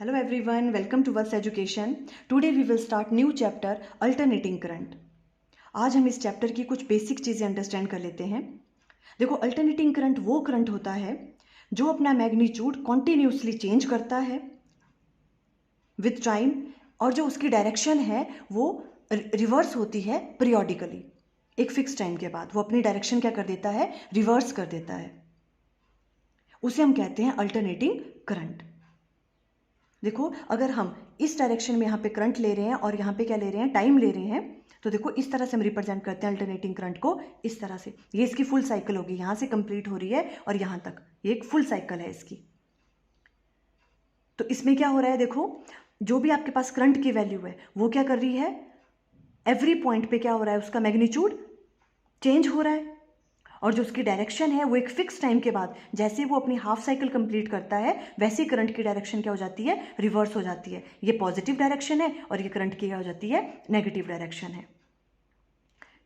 Hello everyone, welcome to Works Education. Today we will start new chapter Alternating Current. आज हम इस chapter की कुछ बेसिक चीज़ें अंडरस्टैंड कर लेते हैं. देखो, अल्टरनेटिंग करंट वो करंट होता है जो अपना मैग्नीट्यूड कॉन्टिन्यूसली चेंज करता है विथ टाइम, और जो उसकी डायरेक्शन है वो रिवर्स होती है पीरियोडिकली. एक फिक्स टाइम के बाद वो अपनी डायरेक्शन क्या कर देता है, रिवर्स कर देता है. उसे हम कहते हैं अल्टरनेटिंग करंट. देखो, अगर हम इस डायरेक्शन में यहाँ पे करंट ले रहे हैं और यहाँ पे क्या ले रहे हैं, टाइम ले रहे हैं, तो देखो इस तरह से हम रिप्रेजेंट करते हैं अल्टरनेटिंग करंट को. इस तरह से ये इसकी फुल साइकिल होगी, यहाँ से कंप्लीट हो रही है और यहाँ तक, ये एक फुल साइकिल है इसकी. तो इसमें क्या हो रहा है, देखो जो भी आपके पास करंट की वैल्यू है वो क्या कर रही है, एवरी पॉइंट पे क्या हो रहा है, उसका मैग्नीट्यूड चेंज हो रहा है, और जो उसकी डायरेक्शन है वो एक फिक्स टाइम के बाद जैसे वो अपनी हाफ साइकिल कंप्लीट करता है वैसे करंट की डायरेक्शन क्या हो जाती है, रिवर्स हो जाती है. ये पॉजिटिव डायरेक्शन है और ये करंट की क्या हो जाती है, नेगेटिव डायरेक्शन है.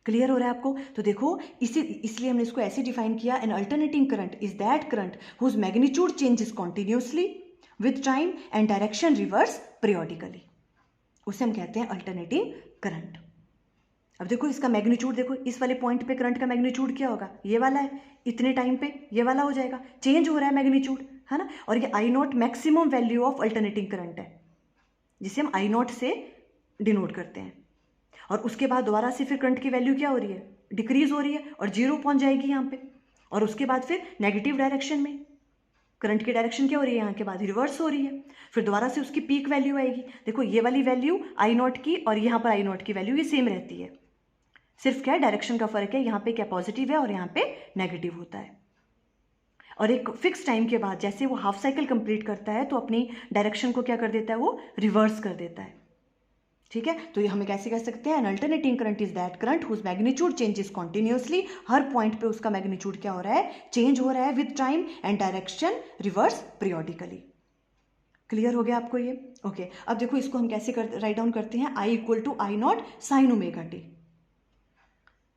क्लियर हो रहा है आपको? तो देखो इसलिए हमने इसको ऐसे डिफाइन किया, an alternating current is that current whose magnitude changes continuously with time and direction reverse periodically. उसे हम कहते हैं अल्टरनेटिंग करंट. अब देखो इसका मैग्नीट्यूड, देखो इस वाले पॉइंट पे करंट का मैग्नीट्यूड क्या होगा, ये वाला है, इतने टाइम पे ये वाला हो जाएगा, चेंज हो रहा है मैग्नीट्यूड, है ना. और ये I naught maximum value of alternating current है, जिसे हम आई नॉट से डिनोट करते हैं. और उसके बाद दोबारा से फिर करंट की वैल्यू क्या हो रही है, डिक्रीज हो रही है और जीरो पहुंच जाएगी यहाँ पे. और उसके बाद फिर नेगेटिव डायरेक्शन में करंट की डायरेक्शन क्या हो रही है, यहाँ के बाद रिवर्स हो रही है. फिर दोबारा से उसकी पीक वैल्यू आएगी. देखो ये वाली वैल्यू आई नॉट की और यहाँ पर आई नॉट की वैल्यू ये सेम रहती है, सिर्फ क्या है, डायरेक्शन का फर्क है, यहाँ पे क्या पॉजिटिव है और यहाँ पे नेगेटिव होता है. और एक फिक्स टाइम के बाद जैसे वो हाफ साइकिल कंप्लीट करता है तो अपनी डायरेक्शन को क्या कर देता है, वो रिवर्स कर देता है. ठीक है, तो ये हमें कैसे कह सकते हैं, an alternating current is that current whose magnitude changes continuously. हर पॉइंट पे उसका मैग्नीट्यूड क्या हो रहा है, चेंज हो रहा है with time and direction reverse periodically. Clear हो गया आपको ये? ओके. अब देखो इसको हम कैसे राइट डाउन करते हैं, I equal to I naught sine omega t.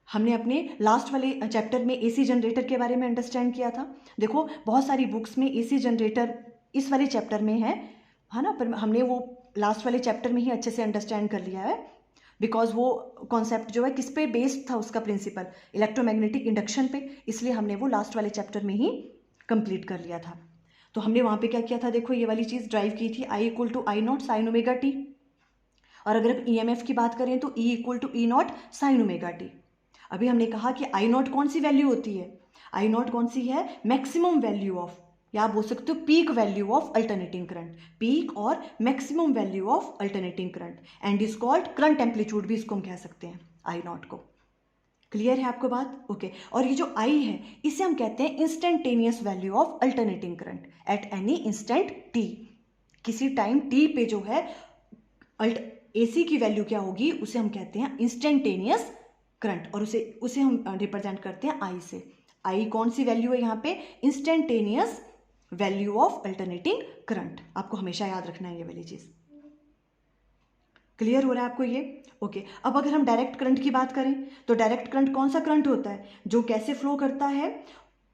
हमने अपने लास्ट वाले चैप्टर में एसी जनरेटर के बारे में अंडरस्टैंड किया था. देखो बहुत सारी बुक्स में एसी जनरेटर इस वाले चैप्टर में है ना, पर हमने वो लास्ट वाले चैप्टर में ही अच्छे से अंडरस्टैंड कर लिया है, बिकॉज वो कॉन्सेप्ट जो है किस पे बेस्ड था, उसका प्रिंसिपल इलेक्ट्रोमैग्नेटिक इंडक्शन पे, इसलिए हमने वो लास्ट वाले चैप्टर में ही कंप्लीट कर लिया था. तो हमने वहाँ पे क्या किया था, देखो ये वाली चीज़ ड्राइव की थी, I equal to I naught sine omega t. और अगर हम EMF की बात करें तो E equal to E naught sine omega t. अभी हमने कहा कि आई नॉट कौन सी वैल्यू होती है, आई नॉट कौन सी है, मैक्सिमम वैल्यू ऑफ, या आप बोल सकते हो peak value of alternating current, peak और maximum value of alternating current, and is called current amplitude भी इसको हम कह सकते हैं आई नॉट को. क्लियर है आपको बात? ओके. और ये जो आई है इसे हम कहते हैं instantaneous value of alternating current at any instant T. किसी टाइम टी पे जो है AC की वैल्यू क्या होगी, उसे हम कहते हैं इंस्टेंटेनियस करंट, और उसे हम रिप्रेजेंट करते हैं आई से. आई कौन सी वैल्यू है यहाँ पे, instantaneous value of alternating current. आपको हमेशा याद रखना है ये वाली चीज. क्लियर हो रहा है आपको ये? ओके. अब अगर हम डायरेक्ट करंट की बात करें तो डायरेक्ट करंट कौन सा करंट होता है, जो कैसे फ्लो करता है,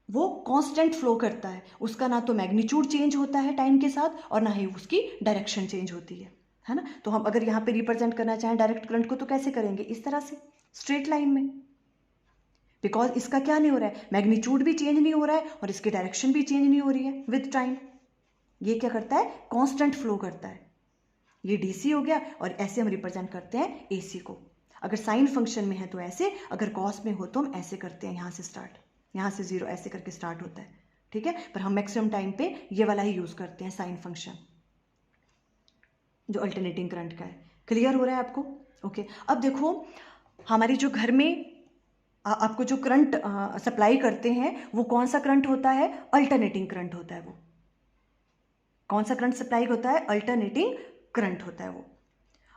वो कांस्टेंट फ्लो करता है. उसका ना तो मैग्नीट्यूड चेंज होता है टाइम के साथ और ना ही उसकी डायरेक्शन चेंज होती है ना. तो हम अगर यहाँ पे रिप्रेजेंट करना चाहें डायरेक्ट करंट को तो कैसे करेंगे, इस तरह से स्ट्रेट लाइन में, बिकॉज इसका क्या नहीं हो रहा है, मैग्नीट्यूड भी चेंज नहीं हो रहा है और इसकी डायरेक्शन भी चेंज नहीं हो रही है विद टाइम. ये क्या करता है, कांस्टेंट फ्लो करता है. ये DC हो गया, और ऐसे हम रिप्रेजेंट करते हैं AC को. अगर साइन फंक्शन में है तो ऐसे, अगर कॉस में हो तो हम ऐसे करते हैं, यहाँ से स्टार्ट, यहाँ से जीरो ऐसे करके स्टार्ट होता है. ठीक है, पर हम मैक्सिमम टाइम पे ये वाला ही यूज करते हैं, साइन फंक्शन, जो अल्टरनेटिंग करंट का है. क्लियर हो रहा है आपको? ओके. अब देखो हमारे जो घर में आपको जो करंट सप्लाई करते हैं वो कौन सा करंट होता है, अल्टरनेटिंग करंट होता है. वो कौन सा करंट सप्लाई होता है, अल्टरनेटिंग करंट होता है वो.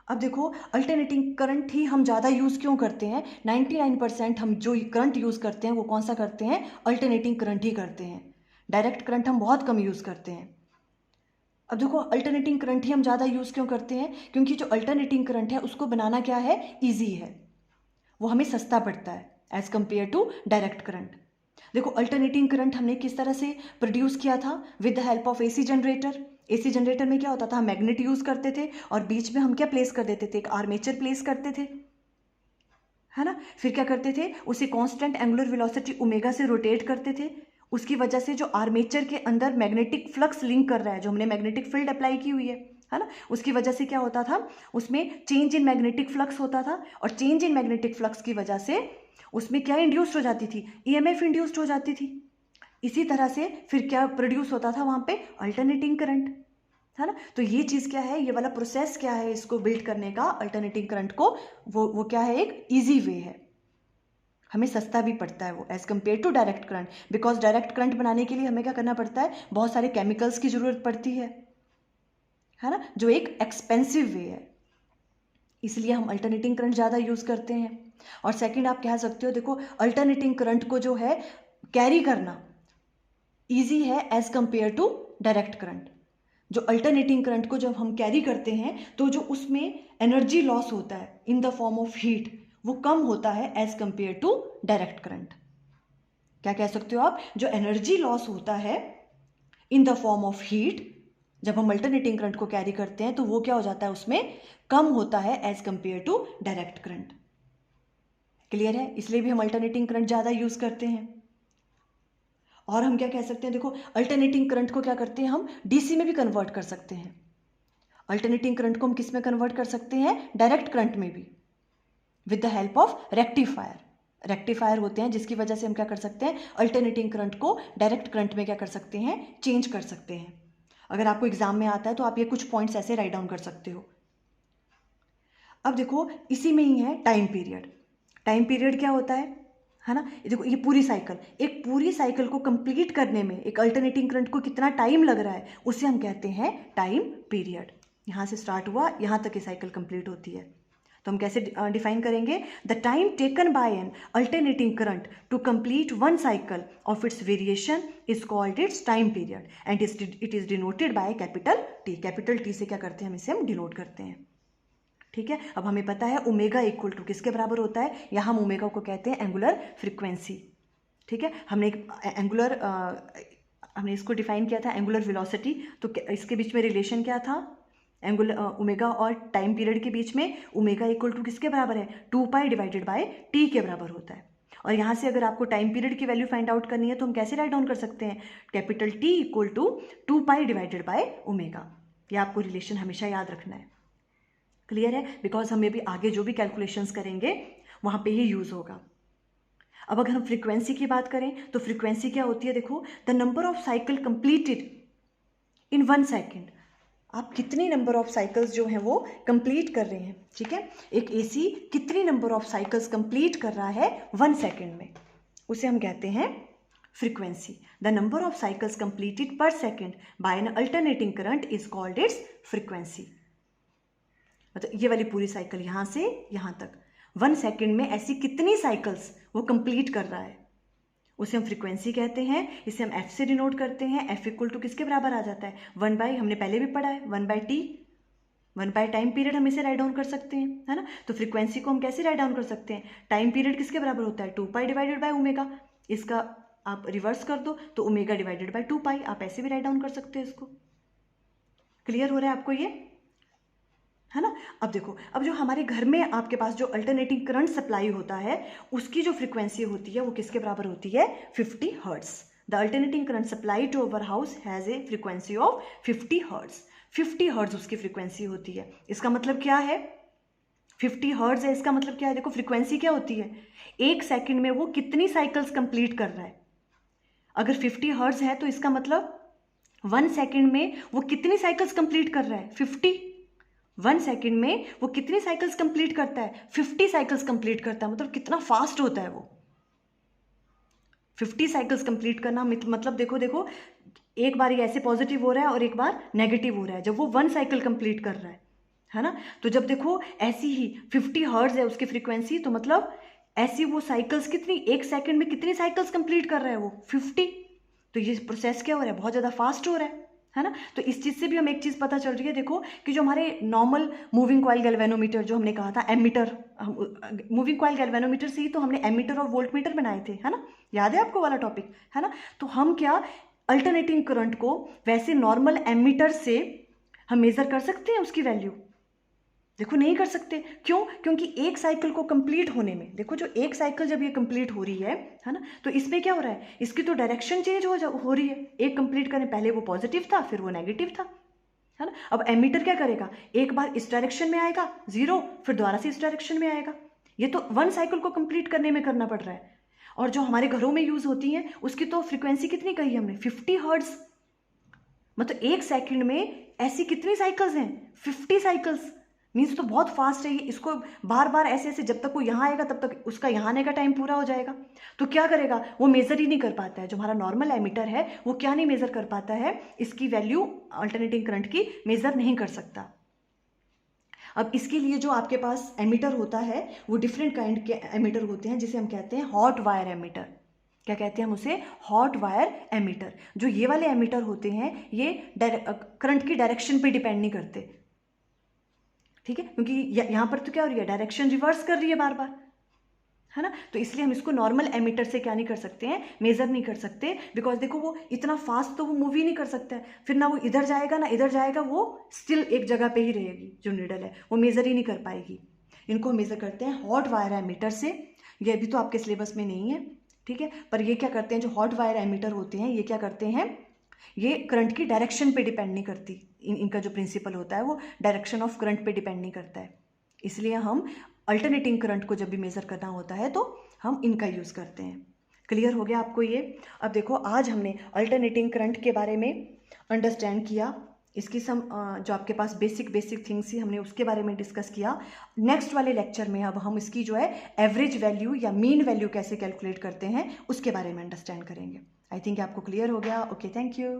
अब देखो अल्टरनेटिंग करंट ही हम ज़्यादा यूज़ क्यों करते हैं, 99% हम जो करंट यूज़ करते हैं वो कौन सा करते हैं, अल्टरनेटिंग करंट ही करते हैं. डायरेक्ट करंट हम बहुत कम यूज़ करते हैं. अब देखो अल्टरनेटिंग करंट ही हम ज़्यादा यूज़ क्यों करते हैं, क्योंकि जो अल्टरनेटिंग करंट है उसको बनाना क्या है, ईजी है, वो हमें सस्ता पड़ता है as compare to direct current. देखो अल्टरनेटिंग करंट हमने किस तरह से प्रोड्यूस किया था, with the help of AC generator. AC generator में क्या होता था, हम मैग्नेट यूज करते थे और बीच में हम क्या प्लेस कर देते थे, एक आर्मेचर प्लेस करते थे, है ना। फिर क्या करते थे, उसे कांस्टेंट एंगुलर वेलोसिटी ओमेगा से रोटेट करते थे। उसकी वजह से जो आर्मेचर के अंदर मैग्नेटिक फ्लक्स लिंक कर रहा है, जो हमने मैग्नेटिक फील्ड अप्लाई की हुई है ना, उसकी वजह से क्या होता था, उसमें चेंज इन मैग्नेटिक फ्लक्स होता था। और चेंज इन मैग्नेटिक फ्लक्स की वजह से उसमें क्या इंड्यूस्ड हो जाती थी, ईएमएफ इंड्यूस्ड हो जाती थी। इसी तरह से फिर क्या प्रोड्यूस होता था वहाँ पे, अल्टरनेटिंग करंट, है ना। तो ये चीज़ क्या है, ये वाला प्रोसेस क्या है इसको बिल्ड करने का, अल्टरनेटिंग करंट को, वो क्या है, एक ईजी वे है, हमें सस्ता भी पड़ता है वो as compare to direct current. Because direct current बनाने के लिए हमें क्या करना पड़ता है, बहुत सारे केमिकल्स की ज़रूरत पड़ती है ना, जो एक एक्सपेंसिव वे है। इसलिए हम अल्टरनेटिंग करंट ज़्यादा यूज़ करते हैं। और सेकंड आप कह सकते हो, देखो अल्टरनेटिंग करंट को जो है कैरी करना ईजी है as compare to direct current. जो अल्टरनेटिंग करंट को जब हम कैरी करते हैं तो जो उसमें एनर्जी लॉस होता है in the form of heat, वो कम होता है as compare to direct current. क्या कह सकते हो आप, जो एनर्जी लॉस होता है in the form of heat, जब हम अल्टरनेटिंग करंट को कैरी करते हैं तो वो क्या हो जाता है, उसमें कम होता है as compare to direct current. Clear है, इसलिए भी हम अल्टरनेटिंग करंट ज़्यादा यूज करते हैं। और हम क्या कह सकते हैं, देखो अल्टरनेटिंग करंट को क्या करते हैं, हम डीसी में भी कन्वर्ट कर सकते हैं। अल्टरनेटिंग करंट को हम किस में कन्वर्ट कर सकते हैं, डायरेक्ट करंट में भी, with the help of rectifier. Rectifier होते हैं जिसकी वजह से हम क्या कर सकते हैं, अल्टरनेटिंग करंट को डायरेक्ट करंट में क्या कर सकते हैं, चेंज कर सकते हैं। अगर आपको एग्जाम में आता है तो आप ये कुछ पॉइंट्स ऐसे राइट डाउन कर सकते हो। अब देखो इसी में ही है टाइम पीरियड। टाइम पीरियड क्या होता है ना, देखो ये पूरी साइकिल, एक पूरी साइकिल को कंप्लीट करने में एक अल्टरनेटिंग करंट को कितना टाइम लग रहा है, उसे हम कहते हैं टाइम पीरियड। यहाँ से स्टार्ट हुआ, यहाँ तक ये साइकिल कंप्लीट होती है। तो हम कैसे डिफाइन करेंगे, the time taken by an alternating current to complete one cycle of its variation is called its time period and it is denoted by capital T. Capital T से क्या करते हैं, हम इसे डिनोट करते हैं। ठीक है, अब हमें पता है ओमेगा इक्वल टू किसके बराबर होता है, यहाँ हम ओमेगा को कहते हैं एंगुलर फ्रीक्वेंसी। ठीक है, हमने इसको डिफाइन किया था एंगुलर वेलोसिटी। तो इसके बीच में रिलेशन क्या था, एंगुलर ओमेगा और टाइम पीरियड के बीच में ओमेगा इक्वल टू किसके बराबर है, 2 पाई डिवाइडेड बाय टी के बराबर होता है। और यहाँ से अगर आपको टाइम पीरियड की वैल्यू फाइंड आउट करनी है तो हम कैसे राइट डाउन कर सकते हैं, capital T equal to 2 pi divided by omega. ये आपको रिलेशन हमेशा याद रखना है। क्लियर है, बिकॉज हमें भी आगे जो भी कैलकुलेशंस करेंगे वहाँ पे ये यूज़ होगा। अब अगर हम फ्रीक्वेंसी की बात करें तो फ्रीक्वेंसी क्या होती है, देखो the number of cycle completed in 1 second. आप कितनी नंबर ऑफ साइकिल्स जो हैं वो कंप्लीट कर रहे हैं। ठीक है, एक एसी कितनी नंबर ऑफ साइकिल्स कंप्लीट कर रहा है 1 सेकेंड में, उसे हम कहते हैं frequency. The number of cycles completed per second by an alternating current is called its frequency. मतलब ये वाली पूरी साइकिल यहाँ से यहाँ तक 1 सेकेंड में ऐसी कितनी साइकिल्स वो कंप्लीट कर रहा है, उसे हम फ्रीक्वेंसी कहते हैं। इसे हम एफ से डिनोट करते हैं। एफ इक्वल टू किसके बराबर आ जाता है, 1 बाई, हमने पहले भी पढ़ा है 1 by T, 1 by time period हम इसे राइट डाउन कर सकते हैं, है ना। तो फ्रीक्वेंसी को हम कैसे राइट डाउन कर सकते हैं, टाइम पीरियड किसके बराबर होता है, 2 पाई डिवाइडेड बाय ओमेगा। इसका आप रिवर्स कर दो तो ओमेगा डिवाइडेड बाय 2 पाई, आप ऐसे भी राइट डाउन कर सकते हैं इसको। क्लियर हो रहा है आपको ये, है ना। अब देखो, अब जो हमारे घर में आपके पास जो अल्टरनेटिंग करंट सप्लाई होता है उसकी जो फ्रीक्वेंसी होती है वो किसके बराबर होती है, 50 hertz. The alternating current supply to our house has a frequency of 50 hertz. 50 hertz उसकी फ्रीक्वेंसी होती है। इसका मतलब क्या है, 50 हर्ट्ज है, इसका मतलब क्या है, देखो फ्रीक्वेंसी क्या होती है, 1 सेकेंड में वो कितनी साइकिल्स कंप्लीट कर रहा है। अगर 50 हर्ट्ज है तो इसका मतलब 1 सेकेंड में वो कितनी साइकिल्स कंप्लीट कर रहा है, 50। 1 सेकेंड में वो कितनी साइकिल्स कंप्लीट करता है, 50 साइकिल्स कंप्लीट करता है। मतलब कितना फास्ट होता है वो, 50 साइकिल्स कंप्लीट करना। मतलब देखो एक बार ये ऐसे पॉजिटिव हो रहा है और एक बार नेगेटिव हो रहा है जब वो 1 साइकिल कंप्लीट कर रहा है ना। तो जब देखो ऐसी ही 50 हर्ट्ज है उसकी फ्रीक्वेंसी, तो मतलब ऐसी वो साइकिल्स कितनी, 1 सेकेंड में कितनी साइकिल्स कंप्लीट कर रहा है वो, 50। तो ये प्रोसेस क्या हो रहा है, बहुत ज़्यादा फास्ट हो रहा है ना। तो इस चीज़ से भी हमें एक चीज़ पता चल रही है, देखो कि जो हमारे नॉर्मल मूविंग कॉइल गैल्वेनोमीटर जो हमने कहा था, एमीटर, मूविंग कॉइल गैल्वेनोमीटर से ही तो हमने एमीटर और वोल्टमीटर बनाए थे, है ना। याद है आपको वाला टॉपिक, है ना। तो हम क्या अल्टरनेटिंग करंट को वैसे नॉर्मल एमीटर से हम मेजर कर सकते हैं उसकी वैल्यू? देखो नहीं कर सकते। क्यों? क्योंकि एक साइकिल को कंप्लीट होने में, देखो जो एक साइकिल जब ये कंप्लीट हो रही है ना, तो इसमें क्या हो रहा है, इसकी तो डायरेक्शन चेंज हो रही है। एक कंप्लीट करने पहले वो पॉजिटिव था, फिर वो नेगेटिव था, है ना। अब एमीटर क्या करेगा, एक बार इस डायरेक्शन में आएगा 0, फिर दोबारा से इस डायरेक्शन में आएगा। ये तो वन साइकिल को कंप्लीट करने में करना पड़ रहा है। और जो हमारे घरों में यूज होती हैं उसकी तो फ्रीक्वेंसी कितनी कही हमने, 50 हर्ट्ज। मतलब एक सेकंड में ऐसी कितनी साइकिल्स हैं, 50 साइकिल्स। मीन्स तो बहुत फास्ट है ये। इसको बार बार ऐसे ऐसे जब तक वो यहाँ आएगा तब तक उसका यहाँ आने का टाइम पूरा हो जाएगा। तो क्या करेगा, वो मेजर ही नहीं कर पाता है। जो हमारा नॉर्मल एमीटर है वो क्या नहीं मेजर कर पाता है, इसकी वैल्यू अल्टरनेटिंग करंट की मेजर नहीं कर सकता। अब इसके लिए जो आपके पास एमीटर होता है वो डिफरेंट काइंड के एमीटर होते हैं, जिसे हम कहते हैं हॉट वायर एमीटर। क्या कहते हैं हम उसे, हॉट वायर एमीटर। जो ये वाले एमीटर होते हैं ये करंट की डायरेक्शन पे डिपेंड नहीं करते, ठीक है, क्योंकि यहाँ पर तो क्या हो रही है, डायरेक्शन रिवर्स कर रही है बार बार, है ना। तो इसलिए हम इसको नॉर्मल एमीटर से क्या नहीं कर सकते हैं, मेजर नहीं कर सकते। बिकॉज देखो वो इतना फास्ट तो वो मूव ही नहीं कर सकता है, फिर ना वो इधर जाएगा ना इधर जाएगा, वो स्टिल एक जगह पे ही रहेगी। जो नीडल है वो मेजर ही नहीं कर पाएगी। इनको हम मेजर करते हैं हॉट वायर एमीटर से। ये अभी तो आपके सिलेबस में नहीं है, ठीक है, पर ये क्या करते हैं, जो हॉट वायर एमीटर होते हैं ये क्या करते हैं, ये करंट की डायरेक्शन पे डिपेंड नहीं करती। इनका जो प्रिंसिपल होता है वो डायरेक्शन ऑफ करंट पे डिपेंड नहीं करता है। इसलिए हम अल्टरनेटिंग करंट को जब भी मेजर करना होता है तो हम इनका यूज़ करते हैं। क्लियर हो गया आपको ये? अब देखो आज हमने अल्टरनेटिंग करंट के बारे में अंडरस्टैंड किया। इसकी जो आपके पास बेसिक थिंग्स ही हमने उसके बारे में डिस्कस किया। नेक्स्ट वाले लेक्चर में अब हम इसकी जो है एवरेज वैल्यू या मीन वैल्यू कैसे कैलकुलेट करते हैं उसके बारे में अंडरस्टैंड करेंगे। आई थिंक आपको क्लियर हो गया। Okay, thank you.